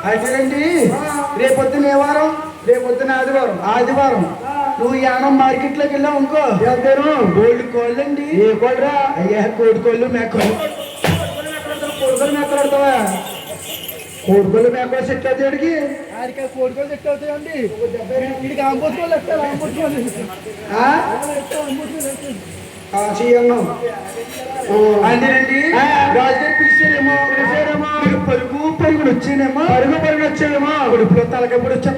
అయితేనండి రేపొద్దున ఏ వారం? రేపొద్దున ఆదివారం. ఆదివారం నువ్వు యానం మార్కెట్లోకి వెళ్ళావు అనుకో, వెళ్తాను గోల్డ్ కోళ్ళు అండి. ఏ కోళ్ళరా? అయ్యా కోడి కోళ్ళు మేకలు. కోడికోళ్ళు మేకలు ఆడతావా? కోడికోళ్ళు మేకలు సెట్ అవుతాయి అడిగి కోడికోళ్ళు సెట్ అవుతాయండి. వీడికి ఆంబోసుకోవాలి అంతేనండి. రాజుగారు పిలిచారేమో పరుగు పరుగులు వచ్చానేమో కొడుపులో తలకప్పుడు వచ్చా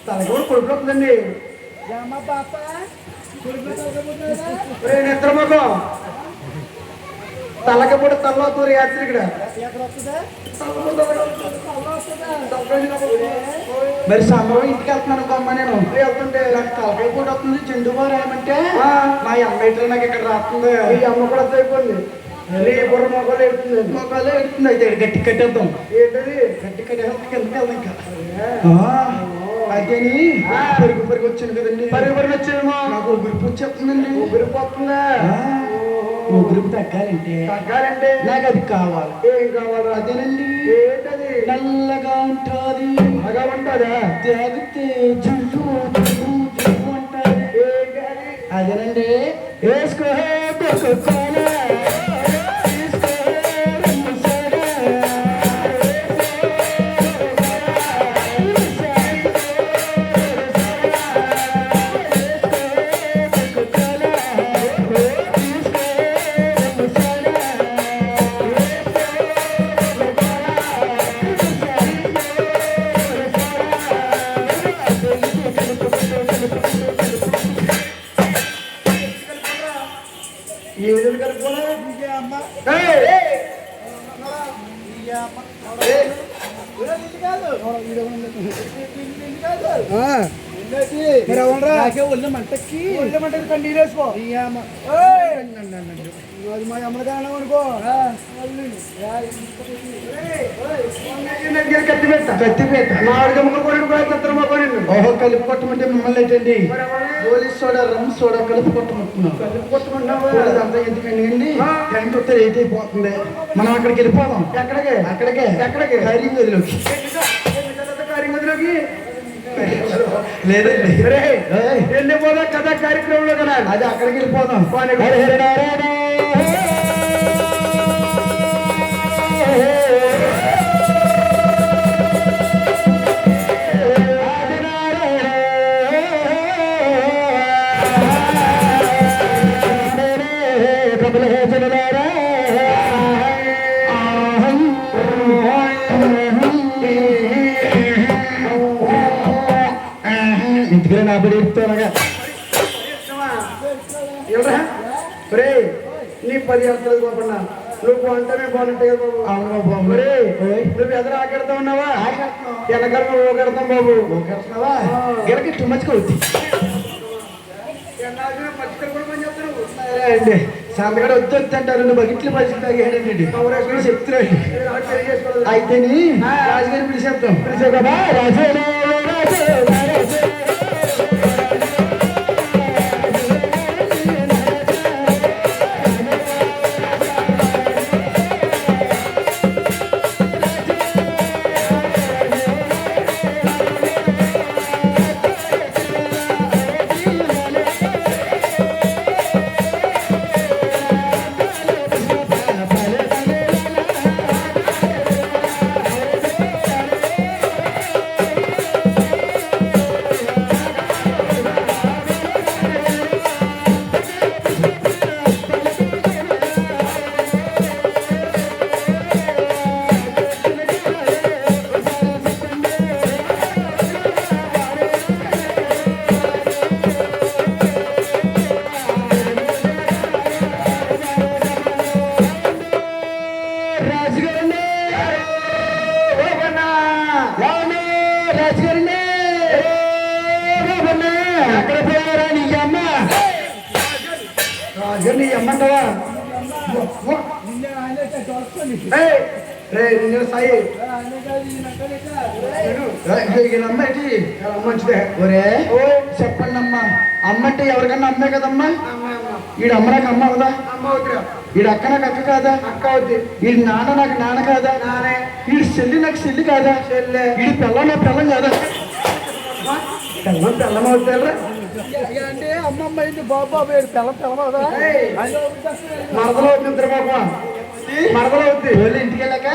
తలకప్పుడు కొడుపులో వస్తుందండి. నిద్రమోకం తలకప్పుడు తల్లవుతుంది యాత్రి ఇక్కడ. మరి సమరం ఇంటికి వెళ్తున్నాను అమ్మ. నేను వెళ్తుంటే నాకు తలకాయ కూడా వస్తుంది. చెండుబా రాయమంటే మా అమ్మ ఇట్లా నాకు ఇక్కడ రాస్తుంది. ఈ అమ్మ కూడా అయిపోయింది. బుర్ర మొక్కలు ఎడుతుంది. మొక్కలు ఎడుతుంది. అయితే గట్టి కట్టేద్దాం. ఏంటది? గట్టి కట్టేద్దాం. కిందకి వెళ్దాం ఇంకా. అదేని పరుగు పరుగు వచ్చాను కదండి. పరుగు పరుగు వచ్చాను. నాకు ఊపిరి వచ్చేస్తుందండి. ఊపిరి పోతుందా? ఊపిరి తగ్గాలంటే నాకు అది కావాలి. ఏం కావాలి? అదేనండి. ఏంటది? నల్లగా ఉంటుంది. బాగా ఉంటుందా? తాగితే జుల్లు ఉంటుంది. అదేనండి. వేసుకో ఒళ్ళు మంటకి కండి వేసుకో. మా అమ్మదానం అనుకో. కత్తిపేట ఓహో కలిపి కొట్టమంటే మిమ్మల్ని ఏంటండి? పోలీస్ సోడా రమ్ సోడా కలిపి కొట్టమంటున్నావు. ఎందుకండి టైం వస్తే లేట్ అయిపోతుంది. మనం అక్కడికి వెళ్ళిపోదాం. ఎక్కడికే హైరింగ్ గదిలోకి. లేదండి వెళ్ళిపోదాం కదా కార్యక్రమంలో కదా. అది అక్కడికి వెళ్ళిపోదాం. ఇంటికి నా బడి ఇస్తానగా నీ 10 ఏళ్ళు బాబన్నా. నువ్వు బాగుంటానే బాగుంటాయి కదా బాబు. అవును బాబు. నువ్వు ఎదురు ఆకెడతా ఉన్నావా? వెనకాల ఊకెడతాం బాబు. ఊకెడుతున్నావా? గిరకి టూ మచ్చుకో అండి. సంతకాడ వద్దు అంటారు. నువ్వు బగిట్లు పచ్చి తాగేయండి చెప్తున్నాడు. అయితేని రాజుగారిని పిలిచేద్దాం. పిలిచే కదా రాజు. నీ అమ్మంటావా? సాయి మంచిదే. ఒరే చెప్పండి అమ్మా. అమ్మంటే ఎవరికన్నా అమ్మే కదమ్మా. ఈడు అమ్మరాక అమ్మ అవుదా? అమ్మ అవుతురా. వీడు అక్క నాకు అక్క కాదా? అక్క అవుద్ది. వీడి నాన్న నాకు నాన్న కాదా? నానే. వీడి చెల్లి నాకు చెల్లి కాదా? చెల్లె. వీడి పిల్లం నా పిల్లం కాదా? పిల్లం అవుతారా అంటే అమ్మమ్మ అయింది బాబా పిల్లం పిల్లమవుదా? మరదలు అవుతుంది ఇద్దరు బాబా, మరదలు అవుద్ది. వాళ్ళు ఇంటికి వెళ్ళాక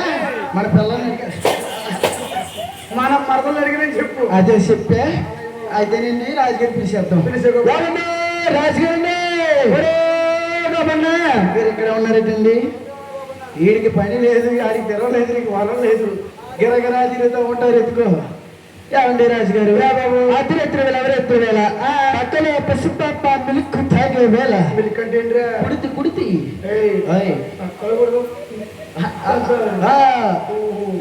మన పిల్లల్ని మనం మరదలు అడిగిన చెప్పు. అదే చెప్పే. అయితేనండి రాజుగారి పిలిచేద్దాం. రాజుగారండి మీరు ఇక్కడ ఉన్నారేటండి? వీడికి పని లేదు, ఆడికి తెరవలేదు, నీకు వరం లేదు, గిరగిరా తిరుగుతూ ఉంటారు. ఎత్తుకో. ఏమండి రాజుగారు? అర్ధరాత్రి వేళ ఎవరెత్తుల వేళ పక్కన పసిపాప మిల్క్ తాగే వేళ. మిల్క్ అంటే కుడితి కుడితి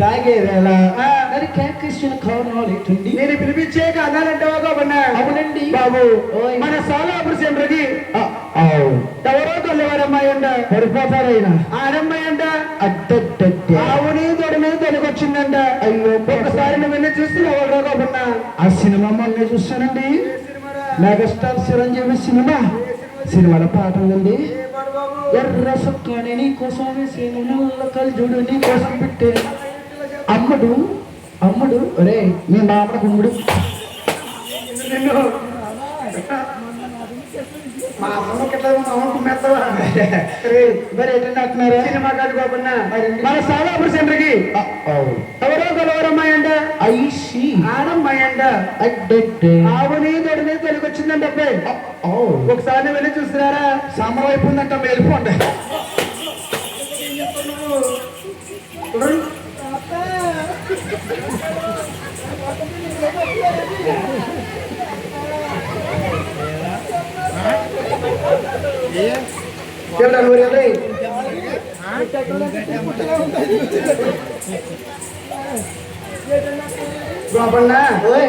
తాగే వేళ నేను పిలిపించాక అన్నానంటే అవునండి బాబు. మన సాలాపురి సెంటర్కి ఎవరో తొలివారమ్మాయి అంట పడిపోతారైనా ఆడమ్మాయి అంట ఆవుని తొడమే తొలగొచ్చిందంట. అయ్యో ఒకసారి నువ్వు వెళ్ళి చూస్తున్నావు కాబన్నా. ఆ సినిమా మొన్న చూస్తానండి, మెగాస్టార్ చిరంజీవి సినిమా. సినిమాలో పాట ఉందండి, ఎర్ర సొక్కని నీ కోసం వేసేను నల్ల కల్జుడు నీ కోసం పెట్టే అమ్ముడు అమ్ముడు రే మీ మామడ గుమ్ముడు. మా మరి ఏంటంటే అంటున్నారా? సినిమా కాదు బాబున్నా, మన సాలాపురి సెంటర్కి ఎవరో గలవరమ్మాయి అంట ఐషి ఆడమ్మాయి అంట ఆవుని తొడిని తొలిగొచ్చిందంట. అబ్బాయి ఒకసారి వెళ్ళి చూస్తున్నారా? సమరం అయిపోయిందంట, వెళ్ళిపోండి.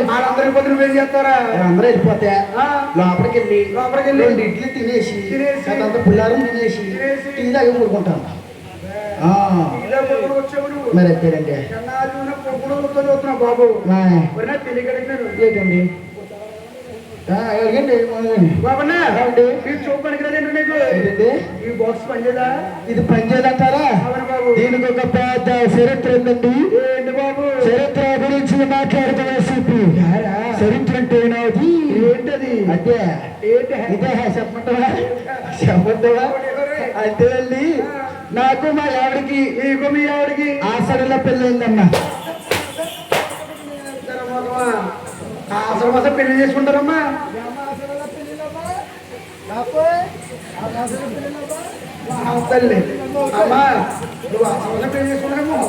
వాళ్ళందరి పొద్దున ఏం చేస్తారా? అందరూ వెళ్ళిపోతే లోపలికి వెళ్ళి రెండు ఇడ్లీ తినేసి అంత పుల్లారం తినేసి టీ తాగి ఊరుకుంటాను. మరి అంతేనండి బాబు. ఏంటండి అడగండి బాబన్నా, చూపడానికి ఈ బాక్స్ పనిచేదా? ఇది పనిచేదంటారా? దీనికి ఒక పెద్ద చరిత్ర ఉందండి. ఏంటి బాబు? చరిత్ర గురించి మాట్లాడుతున్నా. చరిత్ర అంటే ఏనాది? ఏంటది? అదే ఇదే చెప్పమంటావా? చెప్పమంటావా? అంటే వెళ్ళి నాకు మా ఆవిడికి నీకు మీ ఆవిడికి ఆసడలో పెళ్ళయిందమ్మా. ఆసర మాసం పెళ్లి చేసుకుంటారమ్మా. తల్లి అమ్మా నువ్వు ఆసర పెళ్లి చేసుకుంటారేమో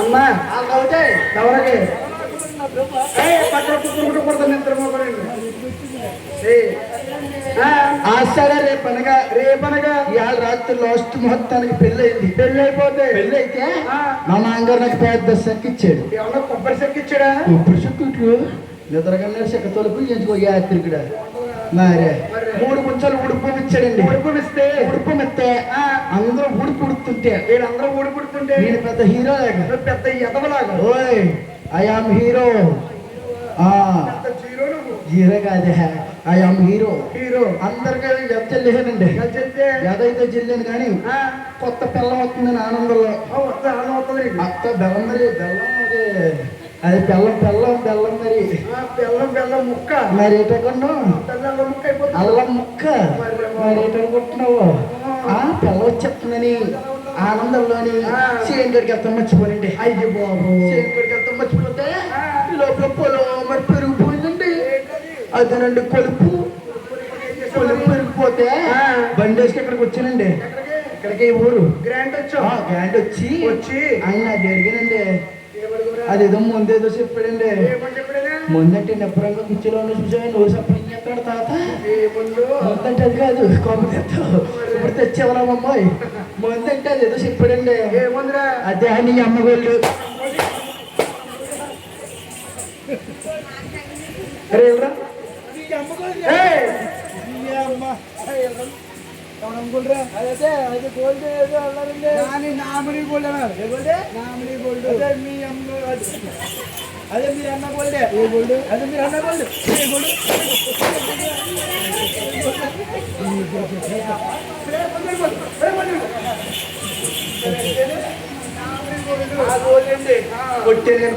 అమ్మా. అవుతాయి ఎవరికి ఆషాఢ రేపనగా ఇవాళ రాత్రి లాస్ట్ ముహూర్తానికి పెళ్ళయింది. పెళ్ళి అయిపోతే పెళ్ళి అయితే మా నాన్నగారు నాకు పెద్ద సెక్ ఇచ్చాడు. ఏమన్నా కొబ్బరి సెక్ ఇచ్చాడా? కొబ్బరి సెక్ ఇట్లు నిద్రగన్న సెక్క తొలుపు ఎంచుకో యాత్రికుడ. మరి 3 కొంచెలు ఉడుపు ఇచ్చాడండి. ఉడుపునిస్తే ఉడుపునిస్తే అందరూ ఉడుపుడుతుంటే వీళ్ళందరూ ఉడుపుడుతుంటే నేను పెద్ద హీరో లాగా, పెద్ద ఎదవలాగా. ఓయ్ ఐ ఆమ్ హీరో. హీరో కాదే, ఐ ఆమ్ హీరో. హీరో అందరికీ చెల్లేనండి. ఏదైతే చెల్లేను కానీ కొత్త పిల్లం వస్తుందని ఆనందంలో అత్త బెల్లం మరి బెల్లం అది బెల్లం బెల్లం బెల్లం మరి బెల్లం బెల్లం ముక్క మరి ఏటనుకున్నావు? అల్లం ముక్క మరి ఏటనుకుంటున్నావు? పిల్ల వచ్చేస్తుందని ఆనందంలోని సేంగడికి వెళ్తాం మర్చిపోనండి. అయ్యి బాబు సేంగడికి వెళ్తాం మర్చిపోతే లోపల పొలం మరి పెరిగిపోయిందండి. అదేనండి కొలుపు కొలుపు పెరిగిపోతే బండి వేసుకు ఇక్కడికి వచ్చానండి. ఇక్కడికి ఊరు గ్రాండ్ వచ్చి ఆయన అది అడిగానండి. అదేదో ముందేదో చెప్పాడండి. ముందంటే నెప్పరంగా కుర్చీలో చూసా నోరు సప్పని చేస్తాడు తాత. ముందంటే అది కాదు కోపం ఇప్పుడు తెచ్చేవరామమ్మాయి. ముందంటే అదేదో చెప్పాడండి. అదే నీ అమ్మగోళ్ళు అదే అది గోల్డ్ ఏదో అన్నారండి నామినీ గోల్డ్ అన్నారు నామినీ గోల్డ్ అదే మీ అమ్మ అదే మీరు అన్న గోల్డ్ ఏ గోల్డ్ అదే మీరు అన్న గోల్డ్ ఏ గోల్డ్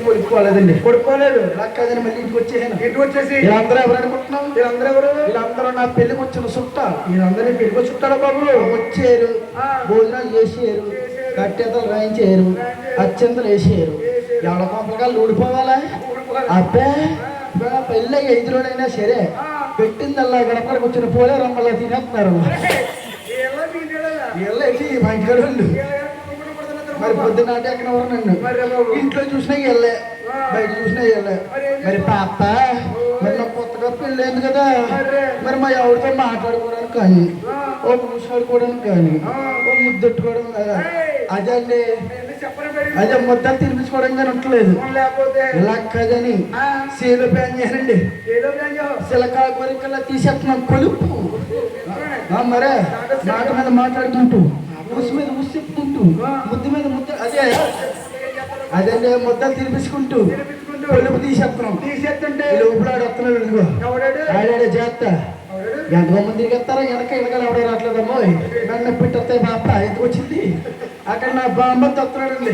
కొడుకోలేదండి కొడుకోలేదు కాదని మళ్ళీ ఇంటికి వచ్చేసాను ఇంటికి వచ్చేసి వీళ్ళందరూ ఎవరు అనుకుంటున్నాం వీళ్ళందరూ ఎవరు వీళ్ళందరూ నా పెళ్లికి వచ్చిన చుట్టాలు వీళ్ళందరినీ పెళ్లికి చుట్టాడు బాబు వచ్చారు భోజనాలు చేసారు కట్టెతలు రాయించారు అత్యంతలు వేసారు ఎవడ కొంపకాలు ఊడిపోవాలా అబ్బే పెళ్ళి 5 రోజులైనా సరే పెట్టిందల్లా గడపడికి వచ్చిన పోలే రమ్మల్లా తినేస్తున్నారు వీళ్ళేసి మా ఇంటికాడ వాళ్ళు మరి పొద్దున్న ఎక్కడ నన్ను ఇంట్లో చూసినా వెళ్ళే బయట చూసినా వెళ్ళే మరి పాప మరి నాకు కొత్తగా పెళ్ళైంది కదా మరి మా ఎవరితో మాట్లాడుకోవడానికి కానీ ఓ కూర్చోడుకోవడానికి కానీ ఓ ముద్దెట్టుకోవడం కదా అదే అండి అదే ముద్ద తినిపించుకోవడం కానీ ఉండలేదు ఇలా కదని సీలో ప్యాన్ చేయాలండి సిలకా కొరికల్లా తీసేస్తున్నాం కొలుపు మరే మాట మీద మాట్లాడుకుంటూ ఉసి మీద ఉసి చెప్పుకుంటూ ముద్దు మీద ముద్ద అదే ముద్దలు తినిపించుకుంటూ కొలుపు తీసేస్తుంటే లోపలాడు వస్తున్నాడు ఇదిగో ఆడాడే చేస్తా ఎంతమంది తిరిగేస్తారా వెనకాల ఎవడో రావట్లేదమ్మో నన్ను పెట్టొస్తాయి బాప ఎందుకు వచ్చింది అక్కడ నా బామ్మద్దు వస్తున్నాడండి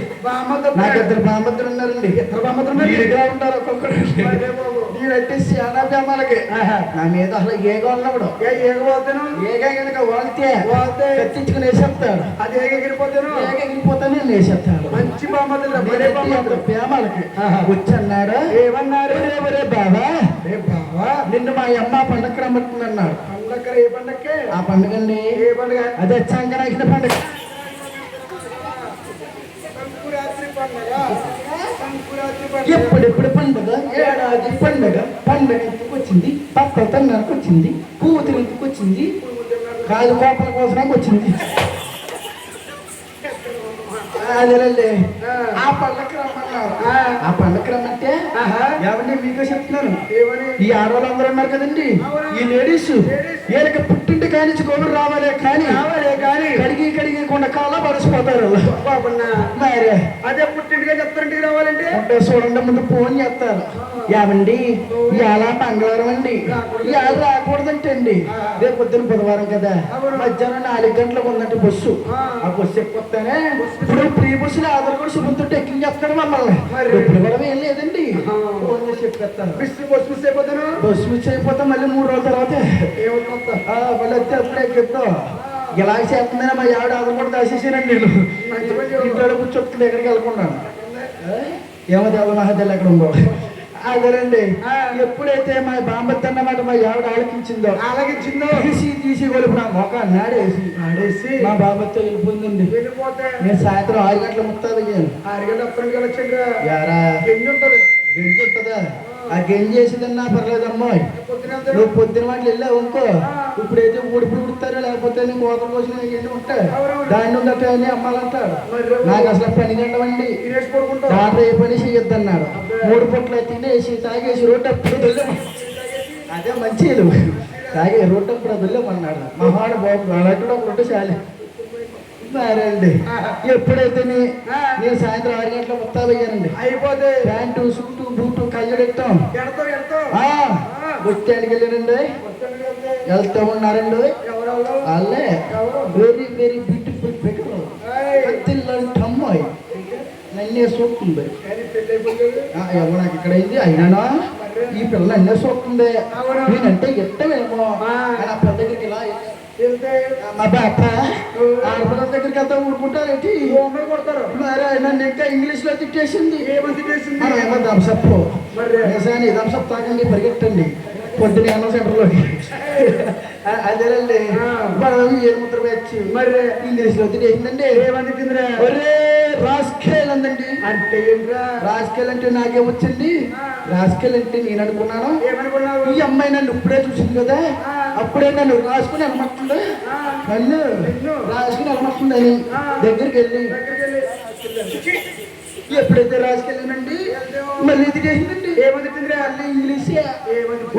నాకు 2 బామ్మద్దులు ఉన్నారండి 2 బామ్మద్దులు ఉంటారు ఒక్కొక్కరు నేనంటే చాలా బేమాలకి నా మీద అసలు ఏగ ఉన్నప్పుడు ఏగా కనుక వాళ్తే కత్తించుకుని వేసేస్తాడు అది ఏగెగిరిపోతాను నేను వేసేస్తాడు మంచి బామ్మద్దులు బేమాలకి వచ్చన్నాడు ఏమన్నారు రే బాబా నిన్ను మా అమ్మ పండగ రమ్మంటుంది అన్నాడు పండగ ఏ పండగ ఆ పండుగ అండి ఏ పండుగ అదే సంక్రాంతి పండుగ ఎప్పుడెప్పుడు పండుగ ఏడాది పండుగ పండుగ ఎందుకు వచ్చింది పక్కల తన్నానికి వచ్చింది కూతురు ఎందుకు వచ్చింది కాదు కోపల కోసడానికి వచ్చింది అదేనండి ఆ పండగ రమ్మన్నారు ఆ పండగ రమ్మంటే ఏమండి మీకే చెప్తున్నాను ఈ ఆడవాళ్ళందరూ ఉన్నారు కదండి ఈ లేడీస్ వీళ్ళకి పుట్టింటి కానించి గోబరు రావాలే కానీ కడిగి కొండకాల పడిసిపోతారు మరి అదే పుట్టింటిగా చెప్తారంటే రావాలంటే చూడండి ముందు ఫోన్ చేస్తారు ఏమండి ఇలా మంగళవారం అండి ఇలా రాకూడదంటే అండి రేపు పొద్దున బుధవారం కదా మధ్యాహ్నం 4 గంటలకు ఉందంటే బస్సు ఆ బస్సు ఎక్కువస్తానే ఇప్పుడు ప్రీ బస్సులు ఆధార్ కూడా శుభ్రంతో ఎక్కింగ్ చేస్తాడు మమ్మల్ని ఎప్పుడు కూడా ఏం లేదండి ఫోన్ చేసి చెప్పేస్తాను బస్సు మిస్ అయిపోతాను బస్సు మిస్ అయిపోతా మళ్ళీ 3 రోజుల తర్వాత మళ్ళీ వస్తే అప్పుడే చెప్తావు ఇలా చేస్తుందని మా ఆవిడ ఆధార్ కూడా దాచేసానండి నేను ఇంట్లో కూర్చొస్తుంది ఎక్కడికి వెళ్ళకుండా ఏమో దేవ మహాదేళ్ళు ఎక్కడ ఉందో అదేనండి ఎప్పుడైతే మా బామ్మద్దు అన్నమాట మా ఆవిడ ఆలకించిందో తీసి కొలుపు నా మొఖాన్ని ఆడేసి మా బామ్మతో వెళ్ళిపోయిందండి నేను సాయంత్రం 6 గంటల ముత్తాది 6 గంటల గెంజి ఉంటుందా ఆ గెంజి వేసేదన్నా పర్లేదమ్మా నువ్వు పొద్దున వాటికి వెళ్ళావు ఇంకో ఇప్పుడైతే ఊడిపుడు ఉడతారు లేకపోతే కోతల కోసం ఎన్ని ఉంటాయి దాన్ని ఉందట అని అమ్మాలంటాడు నాకు అసలు పని కండవండి దాంట్లో ఏ పని చేయొద్దు అన్నాడు 3 పూట్ల తినేసి తాగేసి రోడ్డు అదే మంచిది తాగే రోడ్డు అప్పుడు వదిలేమన్నాడు మహాడు బాబు అలాంటి ఒకటి చాలే మారండి ఎప్పుడైతే నేను సాయంత్రం 6 గంటల ముత్తా పోయానండి అయిపోతే ప్యాంటు సూటు బూటు కళ్ళడు ఎత్తాం బొచ్చానికి వెళ్ళానండి వెళ్తా ఉన్నారండి వాళ్ళే వెరీ వెరీ బ్యూటిఫుల్ ఫిగర్ అమ్మాయి నన్నే చూస్తుంది ఎవరు నాకు ఇక్కడ అయింది అయినా ఈ పిల్ల నన్నే చూస్తుంది నేనంటే ఇష్టమేమో నా పెద్ద దగ్గరికి ఇలా మా బాప ఆడపిల్లల దగ్గరికి వెళ్తా ఊరుకుంటారేంటి కొడతారు మరి నన్ను ఇంకా ఇంగ్లీష్ లో తిట్టేసింది ఏమని తిట్టేసింది ఏమో దంసప్పు నిజాన్ని దంసప్ తాగండి పరిగెట్టండి పొద్దున అన్న సెంటర్లోకి అదేనండి ఏడు ముద్ర వచ్చి మరి ఇంగ్లీష్ లో తిట్టేసిందండి ఏమని తిందిరా ఒరే రాస్కేల్ అందండి అంటే ఏంట్రా రాస్కేల్ అంటే నాకేమొచ్చింది రాస్కేల్ అంటే నేను అనుకున్నాను ఏమనుకున్నావు ఈ అమ్మాయి నన్ను ఇప్పుడే చూసింది కదా అప్పుడే నన్ను రాసుకుని అనమంటుంది నన్ను రాసుకుని అనమంటుందని దగ్గరికి వెళ్ళి ఎప్పుడైతే రాసుకెళ్ళానండి మళ్ళీ ఇది చేసిందండి. ఏమని మళ్ళీ ఇంగ్లీషే.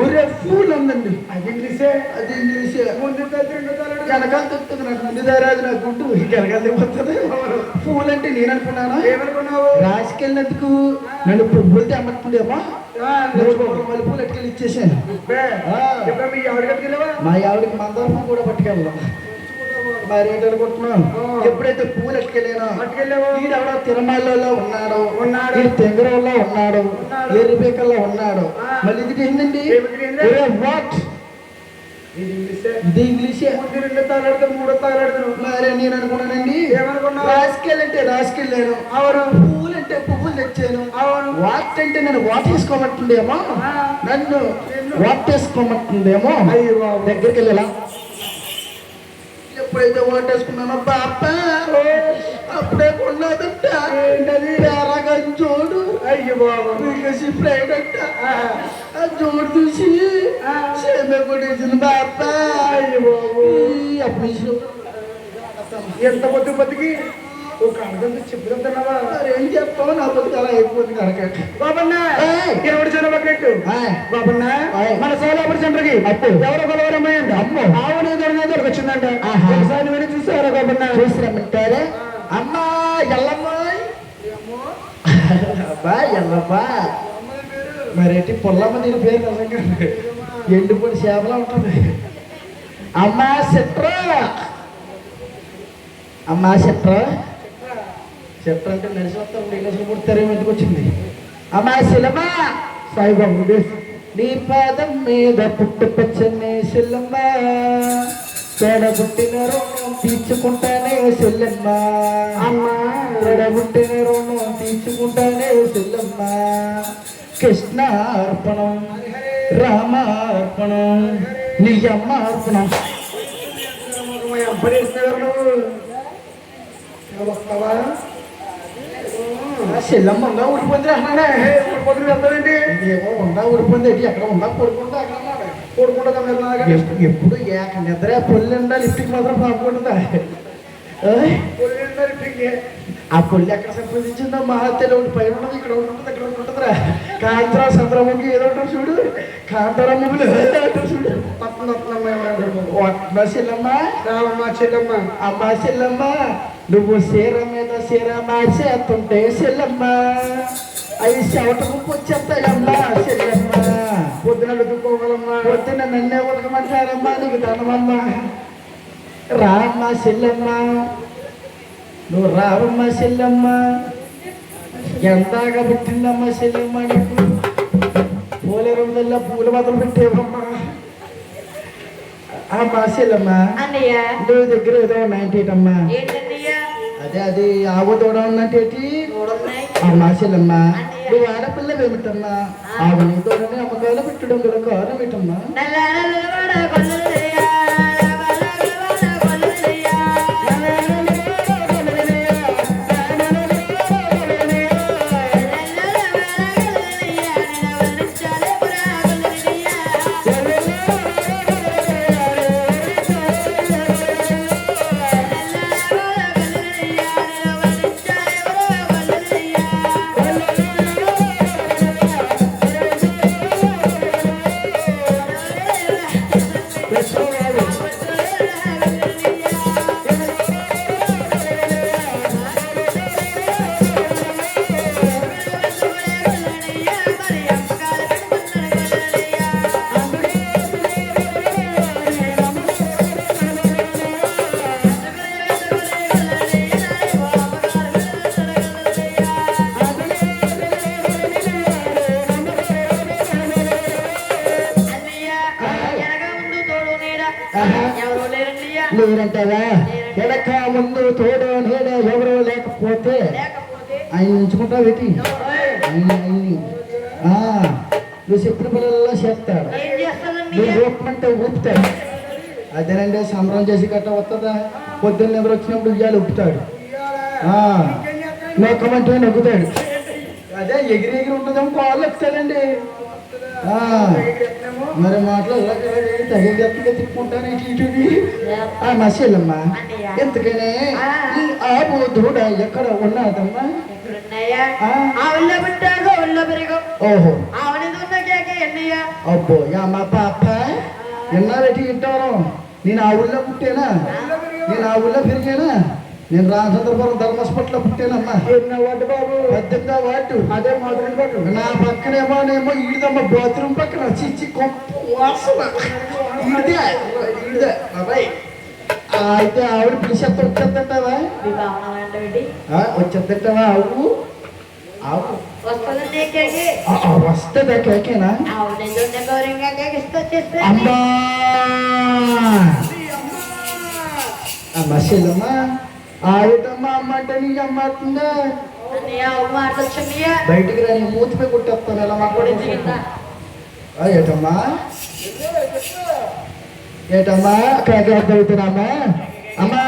ఒరే ఫూల్ ఉందండి. అది ఇంగ్లీషే. అది ఇంగ్లీషే. ముందు వెనకాల చెప్తుంది నాకు. ముందు దారాది నాకు గుడ్డు వెనకాల పోతుంది. ఫూల్ అంటే నేను అనుకున్నాను. ఏమనుకున్నావు? రాసుకెళ్ళినందుకు నన్ను పువ్వులు తెమ్మట్టుండేమో మలుపులు ఎట్టుకెళ్ళి ఇచ్చేసాను. మా ఆవిడకి మందరం కూడా పట్టుకెళ్దాం. మరి ఏంటనుకుంటున్నాను? ఎప్పుడైతే పూలు ఎట్టుకెళ్ళానో వీడెవడో తిరుమలలో ఉన్నాడు, తెంగరంలో ఉన్నాడు, ఎర్రిపేకల్లో ఉన్నాడు. మళ్ళీ ఇది ఏంటండి? వాట్ ఇది ఇంగ్లీషే. మూడో తాగలాడుతాను. మరి నేను అనుకున్నానండి రాసుకెళ్ళంటే రాసుకెళ్ళాను. అవును. పువ్వులు అంటే పువ్వులు తెచ్చాను. అవును. వాట్ అంటే నన్ను వాట్ వేసుకోమంటుండేమో, నన్ను వాట్ వేసుకోమంటుండేమో. దగ్గరికి వెళ్ళా. ఎప్పుడైతే ఓటేసుకున్నానో బాపా అప్పుడే కొన్నదంట. ఏంటది? జోడు. అయ్యో బాబా ఫ్రైడ్ అంట. ఆ జోడు చూసి సేమే కొట్టేసింది బాపా. అయ్యో బాబు అప్పుడు ఎంత పొద్దు పొద్దుకి ఒక అర్థం చెప్పుతున్నావా? ఏం చెప్తావు? నా పొద్దుకు అలా అయిపోతుంది కడకట్టు. బాబన్నా ఎవరు చెనబక్కట్టు బాబన్నా మన సోలాపూర్ సెంటర్ కి అప్పుడు ఎవరో కొలవరమ్మాయండి. అమ్మో ఆవునే దొరికి వచ్చిందంట. ఒకసారి విని చూసారా బాబన్నా? చూసిరమ్మంటారే. అమ్మా ఎల్లమ్మాయి అబ్బా ఎల్లమ్మా. మరేంటి పొల్లమ్మ దీని పేరు నిజంగా ఎండిపోయి చేపలా ఉంటుంది. అమ్మా చెట్రా. అమ్మా చెట్రా. చెట్టు అంటే నడిచి వస్తాం. నీళ్ళు పుడతారు. ఎందుకు వచ్చింది? అమ్మా శిలమా సాయిబాబు నీ పాదం మీద పుట్టు పచ్చని శిల్లమ్మ, తోడబుట్టిన రుణం తీర్చుకుంటానే శిల్లమ్మ. అమ్మా తోడబుట్టిన రుణం తీర్చుకుంటానే శిల్లమ్మ. కృష్ణ అర్పణం రామార్పణం నీ అమ్మ అర్పణం. చెల్లమ్మ ఉందా ఊడిపోయింది అన్నాడే. ఊడిపోతుంది వెళ్తానండి. ఏమో ఉందా ఊడిపోయింది. ఎక్కడ ఉందా కొడుకుంటా అక్కడ కొడుకుంటా. ఎప్పుడు ఏక నిద్ర పొల్లి ఉండాలి. ఇంటికి మాత్రం పాపుకుంటుందా? ఆ పొల్లి ఎక్కడ సంపాదించిందో మా తెలియదు. పైన ఉండదు, ఇక్కడ ఉంటుంది, అక్కడ ఉంటుందిరా. కాంతరా చంద్రముఖి ఏదో ఉంటుంది చూడు. కాంతారా ముగ్గులు చూడు. చెల్లమ్మ రామమ్మ చెల్లమ్మ. అమ్మా చెల్లమ్మ నువ్వు చీర మీద చీర మార్చేస్తుంటే చెల్లమ్మ అవి చెవటకు వచ్చేస్తాయమ్మా చెల్లమ్మ. పొద్దున ఉతుక్కోగలమ్మా. పొద్దున నన్నే ఉతకమంటారమ్మా. నీకు ధనమమ్మా. రామ్మా చెల్లమ్మ. నువ్వు రావమ్మా చెల్లమ్మ. ఎంతగా పుట్టిందమ్మా చెల్లమ్మ నీకు. పూల రోజుల్లో పూల మొదలు పెట్టేవమ్మా. అమ్మా చెల్లమ్మ నువ్వు దగ్గర ఏదో 98 అమ్మా. అదే అది ఆవు తోడ ఉన్నట్టేటి. అమ్మా చెల్లమ్మ నువ్వు ఆడపిల్ల ఏమిటమ్మా? ఆవుని తోడని అమ్మకాలు పెట్టడం కూడా కారణం ఏటమ్మా? లేరంటావా? ఎడక ముందు తోడు నీడ ఎవరో లేకపోతే ఆయన ఉంచుకుంటావు ఏంటి? నువ్వు చెప్పిన పిల్లల్లో చేస్తాడు. నువ్వు ఊపమంటే ఊపుతాడు. అదేనండి సంబరం చేసి గట్ట వస్తుందా? పొద్దున్న ఎవరు వచ్చినప్పుడు ఉయ్యాలు ఊపుతాడు. నొక్కమంటే నొక్కుతాడు. అదే ఎగిరి ఎగిరి ఉంటుందేమో కాళ్ళు వస్తాడండి. మరి మాటలు తగిన తిప్పుకుంటాను ఇటుది. మసీలమ్మా ఎందుకనే ఈ ఆబు దూడ ఎక్కడ ఉన్నదమ్మా? ఎప్పుడున్నాయా ఆవుల్లో పుట్టాక ఊళ్ళో పెరుగు ఓహో ఆవునిది ఉన్న కేక ఎన్నయ్యా అబ్బో అమ్మ పాప ఎన్నారెడ్డి ఇంటారు నేను ఆ ఊళ్ళో పుట్టేనా నేను ఆ ఊళ్ళో పెరిగానా నేను రామచంద్రపురం ధర్మస్పట్లో పుట్టానమ్మా వాటి బాబు 18వ వార్డు అదే మాత్రం పాటు నా పక్కనేమో ఈడదమ్మ బాత్రూమ్ పక్కన చిచ్చి కొంపు వాసన ఈడదే బాబాయ్ అయితే ఆవిడ పిలిచేస్తా వచ్చేద్దంటావా వచ్చేద్దంటావా ఆవు ఆవు వస్తుందా కేకేనా అమ్మా అమ్మా శీలమ్మా ఆవిడమ్మా అమ్మ అంటే నీ అమ్మ అవుతుందా బయటికి రా నీ మూతిపై కొట్టేస్తాను ఎలా మాట్లాడుతున్నా ఏటమ్మా ఏటమ్మా కేకే అవుతున్నామ్మా అమ్మా